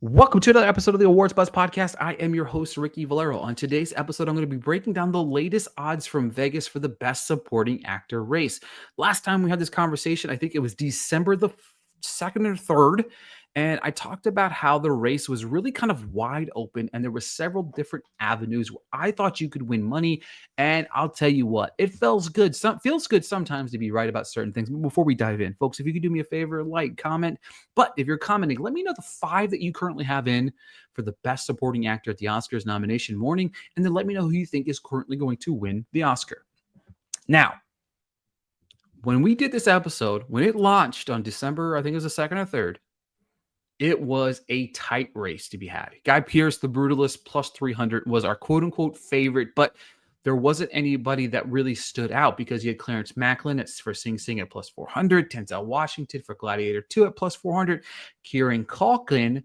Welcome to another episode of the Awards Buzz Podcast. I am your host, Ricky Valero. On today's episode, I'm going to be breaking down the latest odds from Vegas for the Best Supporting Actor race. Last time we had this conversation, I think it was December the 2nd or 3rd, and I talked about how the race was really kind of wide open, and there were several different avenues where I thought you could win money. And I'll tell you what, it feels good. Feels good sometimes to be right about certain things. But before we dive in, folks, if you could do me a favor, like, comment. But if you're commenting, let me know the 5 that you currently have in for the Best Supporting Actor at the Oscars nomination morning, and then let me know who you think is currently going to win the Oscar. Now, when we did this episode, when it launched on December, I think it was the 2nd or 3rd, it was a tight race to be had. Guy Pearce, the Brutalist, plus 300 was our quote-unquote favorite, but there wasn't anybody that really stood out because you had Clarence Macklin for Sing Sing at plus 400, Denzel Washington for Gladiator 2 at plus 400, Kieran Culkin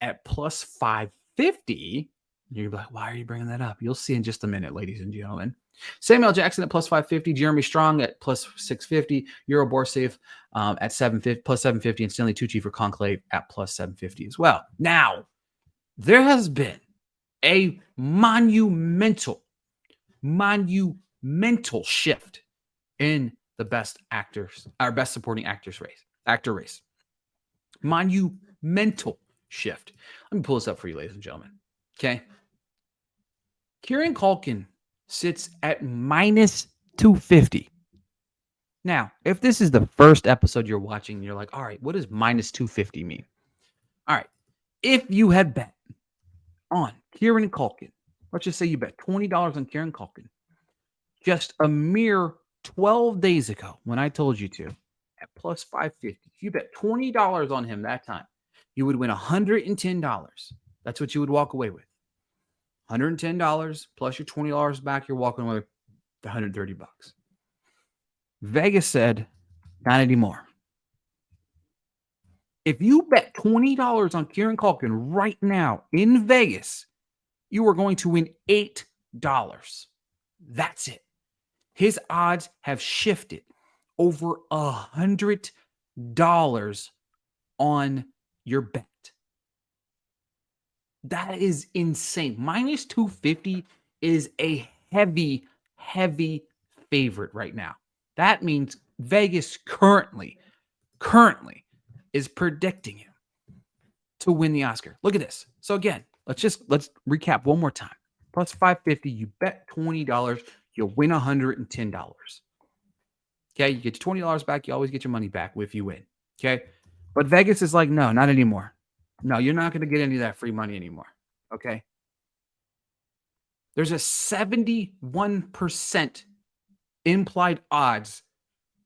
at plus 550. You're like, why are you bringing that up? You'll see in just a minute, ladies and gentlemen. Samuel Jackson at plus 550, Jeremy Strong at plus 650, Euro Borsev at 750 plus 750, and Stanley Tucci for Conclave at plus 750 as well. Now, there has been a monumental shift in the best supporting actor race. Monumental shift. Let me pull this up for you, ladies and gentlemen. Okay. Kieran Culkin sits at minus 250. Now, if this is the first episode you're watching, and you're like, all right, what does minus 250 mean? All right. If you had bet on Kieran Culkin, let's just say you bet $20 on Kieran Culkin, just a mere 12 days ago when I told you to, at plus 550, if you bet $20 on him that time, you would win $110. That's what you would walk away with. $110 plus your $20 back, you're walking away with $130. Vegas said, not anymore. If you bet $20 on Kieran Culkin right now in Vegas, you are going to win $8. That's it. His odds have shifted over $100 on your bet. That is insane. Minus 250 is a heavy favorite right now. That means Vegas currently is predicting him to win the Oscar. Look at this. So again, let's recap one more time. Plus 550, you bet $20, you win $110. Okay, you get your $20 back, you always get your money back if you win. Okay? But Vegas is like, no, not anymore. No, you're not going to get any of that free money anymore. Okay? There's a 71% implied odds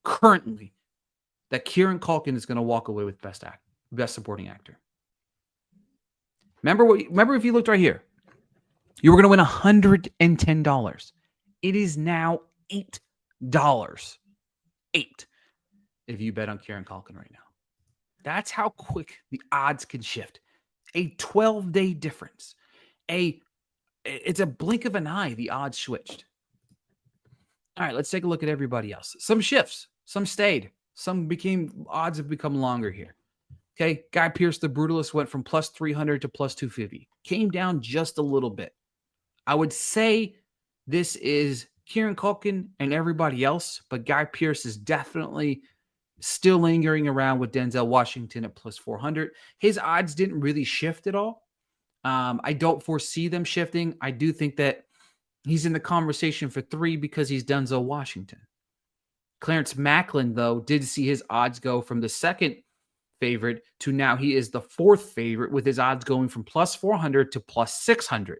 currently that Kieran Culkin is going to walk away with Best Supporting Actor. Remember if you looked right here, you were going to win $110. It is now $8. $8 if you bet on Kieran Culkin right now. That's how quick the odds can shift. A 12-day difference. It's a blink of an eye, the odds switched. All right, let's take a look at everybody else. Some shifts, some stayed, odds have become longer here. Okay, Guy Pearce, the Brutalist, went from plus 300 to plus 250. Came down just a little bit. I would say this is Kieran Culkin and everybody else, but Guy Pearce is definitely still lingering around with Denzel Washington at plus 400. His odds didn't really shift at all. I don't foresee them shifting. I do think that he's in the conversation for 3 because he's Denzel Washington. Clarence Macklin, though, did see his odds go from the second favorite to now he is the 4th favorite, with his odds going from plus 400 to plus 600.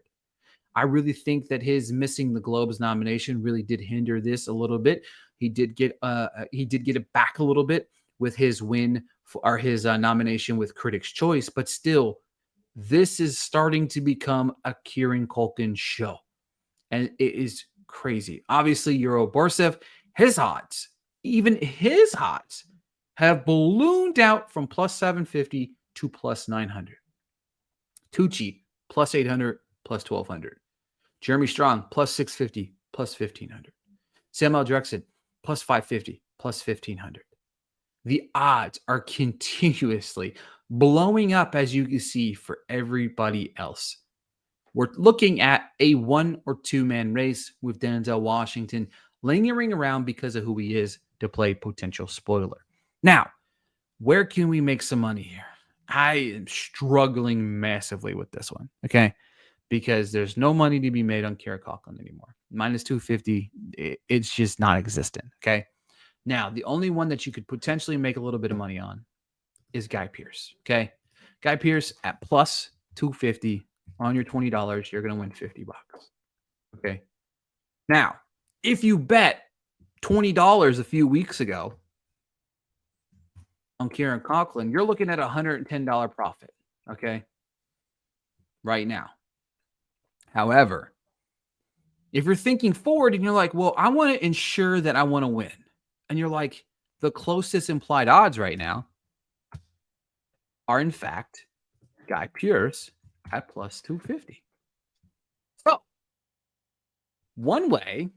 I really think that his missing the Globes nomination really did hinder this a little bit. He did get it back a little bit with his win or his nomination with Critics' Choice, but still, this is starting to become a Kieran Culkin show, and it is crazy. Obviously, Euro Borsev, even his odds have ballooned out from plus 750 to plus 900. Tucci, plus 800, plus 1200. Jeremy Strong, plus 650, plus 1500. Samuel Jackson, plus 550, plus 1500. The odds are continuously blowing up, as you can see, for everybody else. We're looking at a 1 or 2 man race with Denzel Washington lingering around because of who he is to play potential spoiler. Now, where can we make some money here? I am struggling massively with this one, okay? Because there's no money to be made on Kara Coughlin anymore. Minus 250, it's just not existent, okay? Now, the only one that you could potentially make a little bit of money on is Guy Pearce, okay? Guy Pearce at plus 250 on your $20, you're going to win 50 bucks, okay? Now, if you bet $20 a few weeks ago on Kieran Coughlin, you're looking at a $110 profit, okay? Right now. However, if you're thinking forward and you're like, well, I want to ensure that I want to win, and you're like, the closest implied odds right now are, in fact, Guy Pearce at plus 250. So, one way,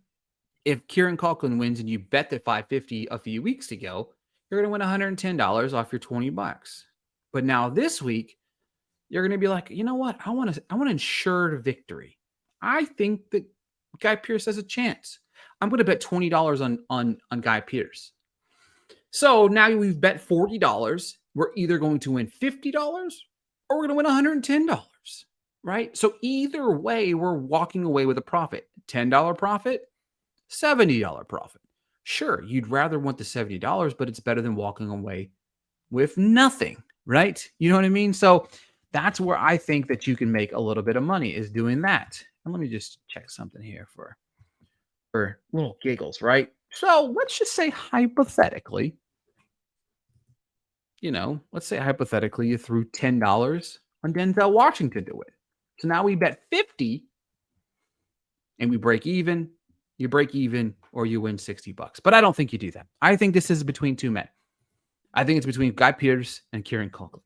if Kieran Coughlin wins and you bet the 550 a few weeks ago, you're going to win $110 off your 20 bucks. But now this week, you're going to be like, you know what? I want to ensure victory. I think that Guy Pearce has a chance. I'm going to bet $20 on Guy Pearce. So now we've bet $40. We're either going to win $50 or we're going to win $110, right? So either way, we're walking away with a profit. $10 profit, $70 profit. Sure, you'd rather want the $70, but it's better than walking away with nothing, right? You know what I mean? So that's where I think that you can make a little bit of money, is doing that. And let me just check something here for little giggles, right? So let's just say hypothetically, let's say hypothetically you threw $10 on Denzel Washington to win. So now we bet 50 and we break even. You break even or you win 60 bucks. But I don't think you do that. I think this is between two men. I think it's between Guy Pearce and Kieran Coughlin.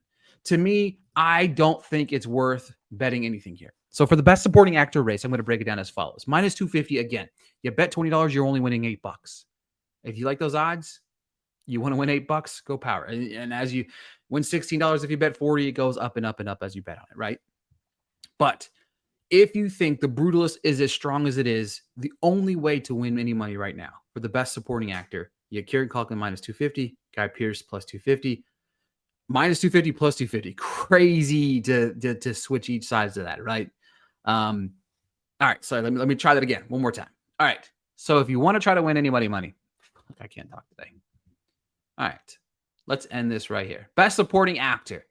To me, I don't think it's worth betting anything here. So for the best supporting actor race, I'm going to break it down as follows. Minus 250 again. You bet $20, you're only winning $8. If you like those odds, you want to win $8, go power. And as you win $16, if you bet 40, it goes up and up and up as you bet on it, right? But if you think the Brutalist is as strong as it is, the only way to win any money right now for the best supporting actor, you have Kieran Culkin minus 250, Guy Pearce plus 250, minus 250 plus 250. Crazy to switch each sides of that, right? All right, so let me try that again one more time. All right, so if you want to try to win anybody money, I can't talk today. All right, let's end this right here. Best supporting actor,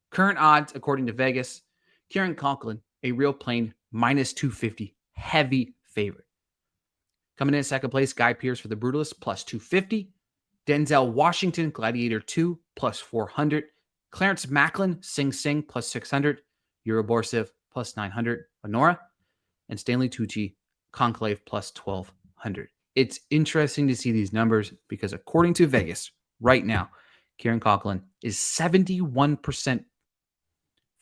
current odds according to Vegas, Kieran Culkin, a real plain minus 250, heavy favorite. Coming in second place, Guy Pearce for The Brutalist, plus 250. Denzel Washington, Gladiator 2, plus 400. Clarence Macklin, Sing Sing, plus 600. Euroborsiv, plus 900. Anora. And Stanley Tucci, Conclave, plus 1,200. It's interesting to see these numbers because according to Vegas, right now, Kieran Coughlin is 71%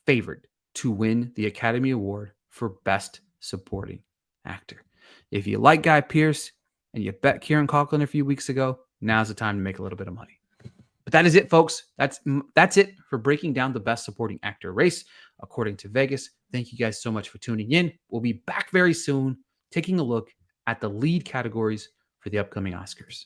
favored to win the Academy Award for Best Supporting Actor. If you like Guy Pearce and you bet Kieran Coughlin a few weeks ago, now's the time to make a little bit of money. But that is it, folks. That's it for breaking down the Best Supporting Actor race according to Vegas. Thank you guys so much for tuning in. We'll be back very soon taking a look at the lead categories for the upcoming Oscars.